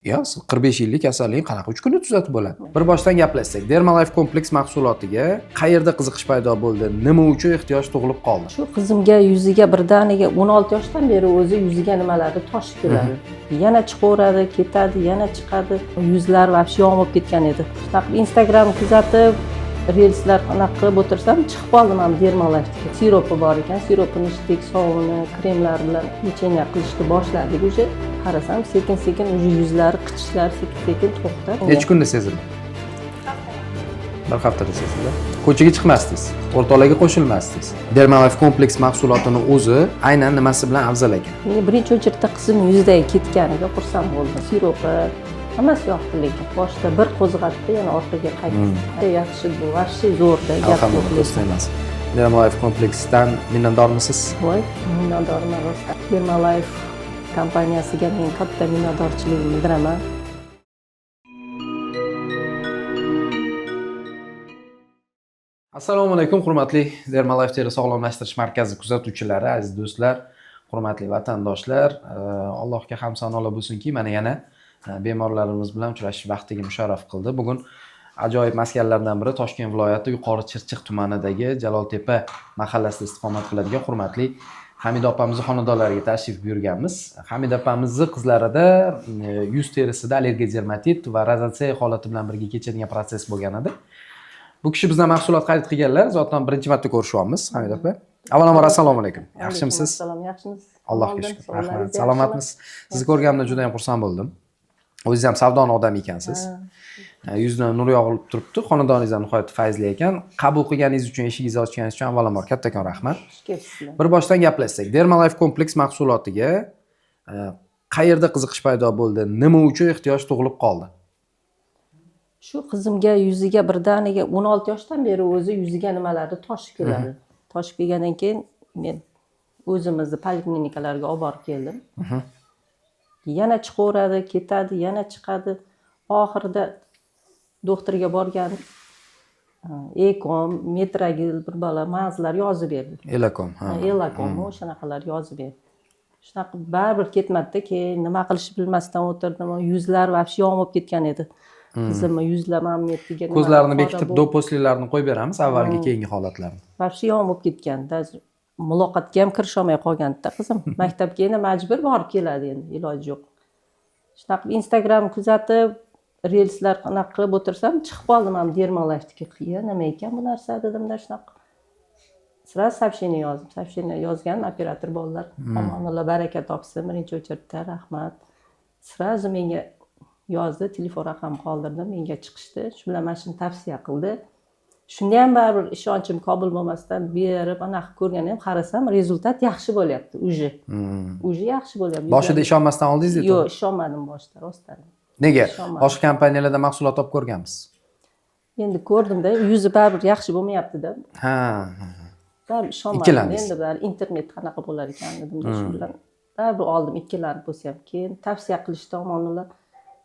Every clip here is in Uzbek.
Yo'q, 45 yillik kasallik qanaqa 3 kunda tuzatib bo'ladi? Bir boshdan gaplashsak, Dermalife kompleks mahsulotiga qayerda qiziqish paydo bo'ldi? Nima uchun ehtiyoj tug'ilib qoldi? Shu qizimga yuziga birdaniga 16 yoshdan beri o'zi yuziga nimalardir toshib keladi. Yana chiqaveradi, ketadi, yana chiqadi. Yuzlar vobshe yonib ketgan edi. Shunaqa Instagram kuzatib, reelslar anaqa qilib o'tirsam, chiqib qoldim ham Dermalife'ga. Siropi bor ekan, siropini ichdik, sovuni, kremlar bilan lecheniya qilishni boshladik. Уже qarasam, sekin-sekin yuzlari, qichishlari sekin-sekin to'xtab. Necha kunda sezildi? Bir haftada sezildi. Ko'chaga chiqmasdingiz, o'rtoqlarga qo'shilmasdingiz. Dermalife kompleks mahsulotini o'zi aynan nimasi bilan afzal ekan? Men birinchi o'chirda qizim yuzdagi ketganiga xursand bo'ldim. Siropi hammasi yoqdi, lekin boshida bir qo'zg'atdi, yana orqaga qaytdi. Yaxshi bu, vobshe zo'rda, gap yo'q. Dermalife kompleksdan minnatdormisiz? Voy, minnatdorman rostdan. Dermalife kompaniyasiga men katta minnatdorchiligimni bildiraman. Assalomu alaykum, hurmatli Dermalife teri sog'lomlashtirish markazi kuzatuvchilari, aziz do'stlar, hurmatli vatandoshlar. Allohga hamd sanolar bo'lsinki, mana yana bemorlarimiz bilan uchrashish baxtiga musharraf qildi. Bugun ajoyib maskanlardan biri Toshkent viloyati Yuqori Chirchiq tumanidagi Jaloltepa mahallasida istiqomat qiladigan hurmatli Hamida opamizning xonadonlariga tashrif buyurganmiz. Hamida opamizning qizlarida yuz terisida allergiya, dermatit va rozatsiya holati bilan birga kechadigan proses bo'lgan edi. Bu kishi bizdan mahsulot xarid qilganlar, zotan birinchi marta ko'rishyapmiz, Hamida opa. Avvalambor assalomu alaykum. Yaxshimisiz? Assalom, yaxshimisiz? Allohga shukr. Rahmat. Salomatmisiz? Sizni ko'rganimdan juda ham xursand bo'ldim. O'zingiz ham savdoni odam ekansiz. Yuzdan nur yog'ilib turibdi. Xonadoningiz ham nihoyatda fayzli ekan. Qabul qilganingiz uchun, eshigingizni ochganingiz uchun avvalambor kattakon rahmat. Bir boshdan gaplashsak, Dermalife kompleks mahsulotiga qayerda qiziqish paydo bo'ldi? Nima uchun ehtiyoj tug'ilib qoldi? Shu qizimga yuziga birdaniga 16 yoshdan beri o'zi yuziga nimalardir toshib keladi. Toshib kelgandan keyin men o'zimizni poliklinikalarga olib borib keldim. Yana chiqaveradi, ketadi, yana chiqadi. Oxirida doktorga borgan Ekom, Metragil bir bala ma'zlar yozib berdi. Elakom, ha. Elakom, o'shanaqalar yozib berdi. Shunaqa baribir ketmadi-da, keyin nima qilishni bilmasdan o'tirdim. Yuzlar vobshe yonib ketgan edi. Qizimni yuzlamamniyatiga ko'zlarini bekitib, doposlilarni qo'yib beramiz, avvalgi keyingi holatlarni. Vobshe yonib ketganda, muloqotga ham kirisha olmay qolganda qizim. Maktabga endi majbur borib keladi endi, iloji yo'q. Shunaqa Instagram kuzatib, reelslar anaqa qilib o'tirsam, chiqib qoldim ham Dermalife'ga. Nima ekan bu narsa dedimda shunaqa. Sira soобщение yozdim. Soобщение yozgan operator bolalar. Alloh baraka topsin, birinchi o'chirda rahmat. Sirazi menga yozdi, telefon raqam qoldirdim, menga chiqishdi. Shu bilan mana shuni tavsiya qildi. Shunda ham baribir ishonchim komil bo'lmasdan berib, anaqa ko'rganim qarasam, rezultat yaxshi bo'lyapti uje. Uje yaxshi bo'lyapti. Boshida ishonmasdan oldingiz-ku? Yo'q, ishonmadim boshida, rostdan. Nega? Boshqa kompaniyalarda mahsulot olib ko'rganmiz. Endi ko'rdim-da, yuzi baribir yaxshi bo'lmayapti-da. Ha. Baribir ishonmadim. Endi baribir internet qanaqa bo'lar ekan dedim, shu bilan baribir oldim, ikkilanib bo'lsa ham. Keyin tavsiya qilishdi omonlar.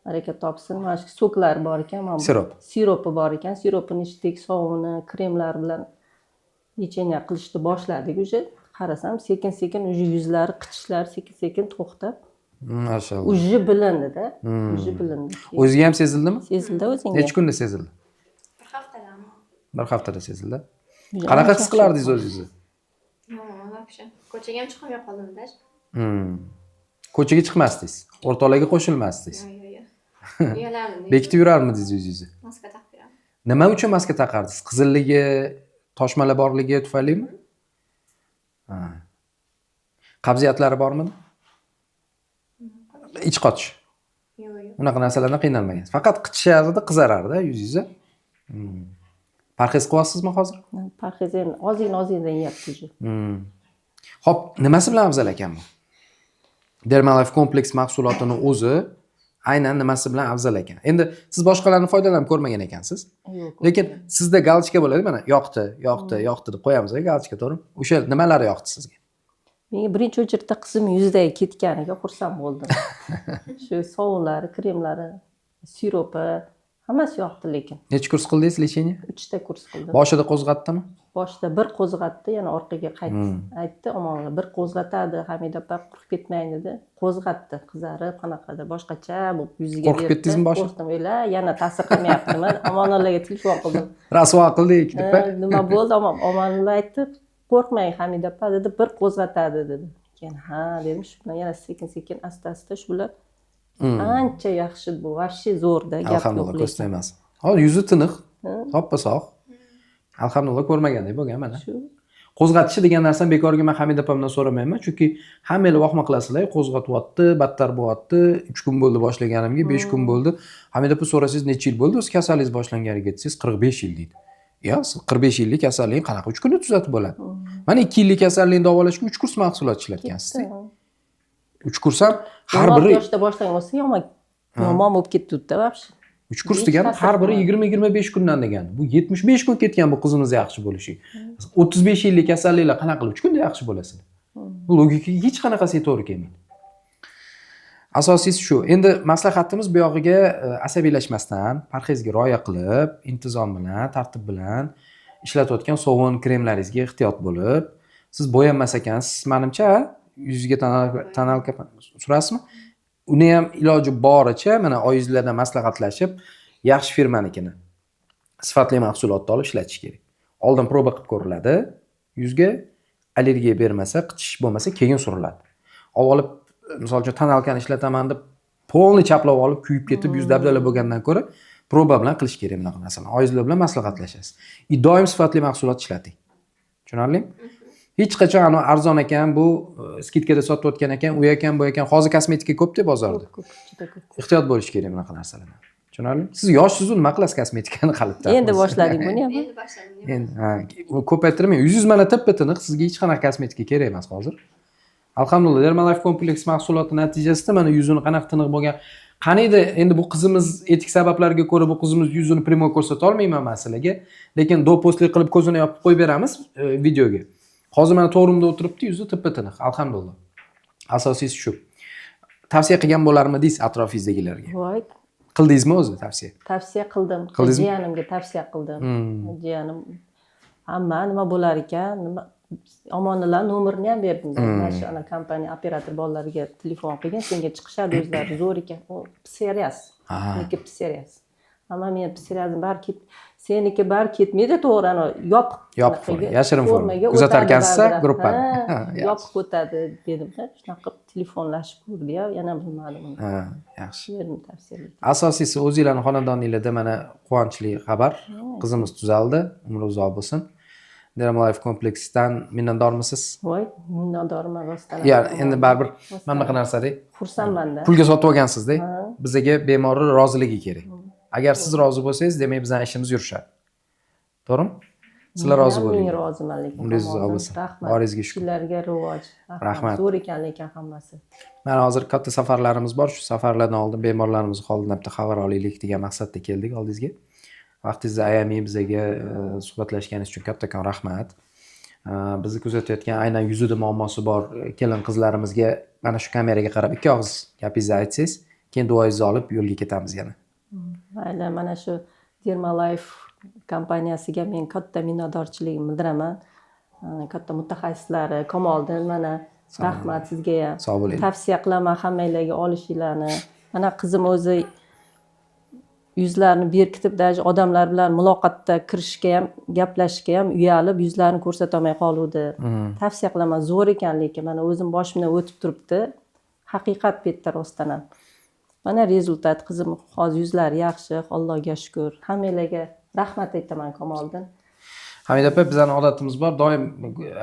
Baraka topsin. Mana shu soklar bor ekan, mana bu siropi bor ekan. Siropini ichdik, sovuni, kremlar bilan lecheniya qilishni boshladik. Уже qarasam, sekin-sekin yuzlari, qichishlari sekin-sekin to'xtab. Mashallah. Уже bilindi-da. Уже bilindi. O'ziga ham sezildimi? Sezildi o'zinga. Necha kunda sezildi? Bir haftadami? Bir haftada sezildi. Qanaqa his qilardingiz o'zingizni? Yo'q, vobshe. Ko'chaga ham chiqmay qoldim-da. Ko'chaga chiqmasdingiz, o'rtoqlarga qo'shilmasdingiz. Yo'q. Uyalardim. Bekitib yurarmidingiz yuzingizni? Maska taqib yuraman. Nima uchun maska taqardingiz? Qizilligi, toshmalar borligi tufaylimi? Ha. Qabziyatlari bormi? Ich qotish. Yo'q. Unaqa narsalardan qiynalmagan. Faqat qichishardi, qizarardi yuzingiz. Parhez qilyapsizmi hozir? Parhez endi ozgina yeyapti uje. Xo'p, nimasi bilan afzal ekan bu? Dermalife kompleks mahsulotini o'zi aynan nimasi bilan afzal ekan? Endi siz boshqalarning foydalanib ko'rmagan ekansiz. Lekin sizda galchka bo'ladi, mana yoqdi deb qo'yamiz, galchka, to'g'rimi? O'sha nimalari yoqdi sizga? Menga birinchi o'chirda qizim yuzdagi ketganiga xursand bo'ldim. Shu sovunlari, kremlari, siropi, Hammasi yoqdi lekin. Necha kurs qildingiz lecheniya? 3 ta kurs qildim. Boshida qo'zg'atdimi? Boshida bir qo'zg'atdi, yana orqaga qaytdi. Aytdi, Omonga bir qo'zg'atadi, Hamida opa quruq ketmang dedi. Qo'zg'atdi, qizarib, qanaqadir boshqacha bo'lib yuziga Qo'rqib ketdingizmi boshida? Qo'rqdim, yana ta'sir qilmayaptimi? Omonollaga telefon qildim. Rasvo qildik deb. Nima bo'ldi? Omonolla aytdi, qo'rqmang Hamida opa dedi, bir qo'zg'atadi dedi. Keyin ha dedim, shu bilan yana sekin-sekin asta-asta shu bilan ancha yaxshi bu, вообще zo'rda, gap yo'q. Alhamdulillah, ko'z tegmas. Hozir yuzi tiniq, soppa-sog'. Alhamdulillah ko'rmagandek bo'lgan mana. Shu Qo'zg'atishi degan narsani bekorga men Hamida opamdan so'ramayman, chunki hammanglar vahma qilasizlar, qo'zg'atyapti, battar bo'lyapti, 3 kun bo'ldi boshlaganimga, 5 kun bo'ldi. Hamida opa so'rasangiz necha yil bo'ldi o'z kasalligingiz boshlanganiga desangiz 45 yil deydi. Yo, siz 45 yillik kasallikni qanaqa 3 kunda tuzatib bo'ladi? Mana 2 yillik kasallikni davolashga 3 kurs mahsulot ishlatgansiz. 3 kurs ham har biri yoshda boshlagan bo'lsa yomon bo'lib ketdi-da вообще. 3 kurs degani har biri 20-25 kundan degani. Bu 75 kun ketgan bu qizimiz yaxshi bo'lishi. 35 yillik kasalliklar qanaqa qilib 3 kunda yaxshi bo'lasizlar? Bu logikaga hech qanaqasiga to'g'ri kelmaydi. Asosiysi shu. Endi maslahatimiz bu yog'iga asabiylashmasdan, parhezga rioya qilib, intizom bilan, tartib bilan ishlatayotgan sovun kremlaringizga ehtiyot bo'lib, siz bo'yanmas ekansiz, menimcha yuzga tonalka surasizmi? Uni ham iloji boricha mana oyingizlardan maslahatlashib, yaxshi firmanikini sifatli mahsulotni olib ishlatish kerak. Oldin proba qilib ko'riladi. Yuzga allergiya bermasa, qichish bo'lmasa, keyin suriladi. Olib, misol uchun tonalkani ishlataman deb polni chaplab olib, kuyib ketib, yuz dabdala bo'lgandan ko'ra proba bilan qilish kerak bunaqa narsalarni. Oyingizlar bilan maslahatlashasiz. Doim sifatli mahsulot ishlating. Tushunarlimi? Hech qachon arzon ekan, bu skidkada sotayotgan ekan, u ekan, bu ekan. Hozir kosmetika ko'p-da bozorda. Ko'p, juda ko'p. Ehtiyot bo'lish kerak bunaqa narsalardan. Tushunarlimi? Siz yoshsiz, nima qilasiz kosmetikani qalbda? Endi boshladik buni ham. Endi boshladim. Endi ko'paytirmang. Yuzingiz mana tip-tiniq, sizga hech qanaqa kosmetika kerak emas hozir. Alhamdulillah, Dermalife kompleks mahsuloti natijasida mana yuzini qanaqa tiniq bo'lgan. Qaniydi endi bu qizimiz etik sabablarga ko'ra bu qizimiz yuzini primo ko'rsata olmayman men sizlarga, lekin do-postlik qilib ko'zini yopib qo'yib beramiz videoga. Hozir mana to'g'rimda o'tiribdi, yuzi tip-tiniq, alhamdulillah. Asosiysi shu. Tavsiya qilgan bo'larmidingiz atrofingizdagilarga? Voy, Qildingizmi o'zi tavsiya? tavsiya qildim. Qildingizmi? Jiyanimga tavsiya qildim. Jiyanim hamma nima bo'lar ekan, nima Omonillar nomerini ham berdim. Mana shu ana kompaniya operator bolalarga telefon qilgan, senga chiqishadi o'zlari zo'r ekan. U serias. Meniki serias. Ammo men seriasni bari seniki bari ketmaydi, to'g'ri, ana yopiq, yashirin formaga kuzatarkansiz gruppani. Yopiq o'tadi dedim. Shunaqa telefonlashib ko'rdi-ya, yana bilmadim. Yaxshi. Berdim tavsiyalar. Asosiysi o'zingizlarning xonadoningizda mana quvonchli xabar. Qizimiz tuzaldi, umri uzoq bo'lsin. Dermalife kompleksidan minnatdormisiz? Voy, minnatdorman rostdan. Ya'ni endi baribir mana bunaqa narsada Xursandman-da. pulga sotib olgansizda, bizga bemorning roziligi kerak. Agar siz rozi bo'lsangiz, demak bizning ishimiz yurishadi. To'g'rimi? Sizlar rozi bo'ling. Men roziman lekin. Umringiz uzoq bo'lsin. Rahmat. Boringizga shukur. Sizlarga rivoj. Rahmat. Zo'r ekan lekin hammasi. Mana hozir katta safarlarimiz bor. Shu safarlardan oldin bemorlarimiz holidan bitta xabar olaylik degan maqsadda keldik oldingizga. Vaqtingizni ayamay bizga suhbatlashganingiz uchun kattakon rahmat. Bizni kuzatayotgan aynan yuzida muammosi bor kelin qizlarimizga mana shu kameraga qarab ikki og'iz gapingizni aytsangiz, keyin duoingizni olib yo'lga ketamiz yana. Mayli, mana shu Dermalife kompaniyasiga men katta minnatdorchiligimni bildiraman. Katta mutaxassislari, Kamoliddin, mana rahmat sizga ham. Sog' bo'ling. Tavsiya qilaman hammanglarga olishinglarni. Mana qizim o'zi yuzlarini berkitib, даже odamlar bilan muloqotda kirishga ham, gaplashishga ham uyalib, yuzlarini ko'rsata olmay qoluvdi. Tavsiya qilaman, zo'r ekan lekin mana o'zim boshimdan o'tib turibdi. Haqiqat bu yerda rostdan ham. Mana rezultat, qizim hozir yuzlari yaxshi, Allohga shukr. Hammanglarga rahmat aytaman Kamoliddin. Hamida opa, bizning odatimiz bor, doim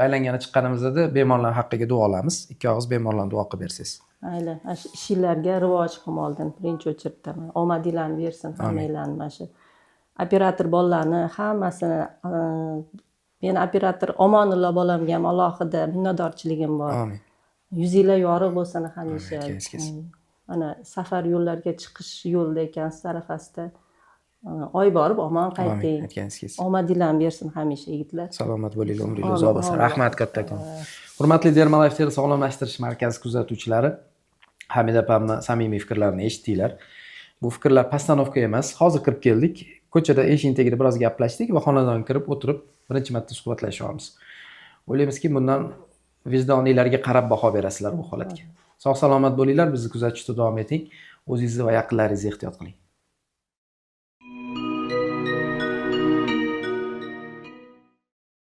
aylangani chiqqanimizda bemorlar haqqiga duo olamiz. Ikki og'iz bemorlarga duo qilib bersangiz. Mayli, ishinglarga rivoj Kamoliddin, birinchi o'chirda omadinglarni bersin hammanglarni. Mana shu operator bolalarni hammasini, men operator Omonillo bolamga ham alohida minnatdorchiligim bor. Amin. Yuzinglar yorug' bo'lsin hamisha. Amin. Mana safar yo'llarga chiqish yo'lda ekansiz arafasida. Oy borib omon qayting. Aytganingiz. Omadinglarni bersin hamisha yigitlar. Salomat bo'linglar, umringiz uzoq bo'lsin. Rahmat kattakon. Hurmatli Dermalife teri sog'lomlashtirish markazi kuzatuvchilari, Hamida opamning samimiy fikrlarini eshitdinglar. Bu fikrlar postanovka emas. Hozir kirib keldik. Ko'chada eshikning tagida biroz gaplashdik va xonadonga kirib o'tirib birinchi marta suhbatlashyapmiz. O'ylaymizki, bundan vijdoniylarga qarab baho berasizlar bu holatga. Sog' salomat bo'linglar, bizni kuzatishda davom eting. O'zingizni va yaqinlaringizni ehtiyot qiling.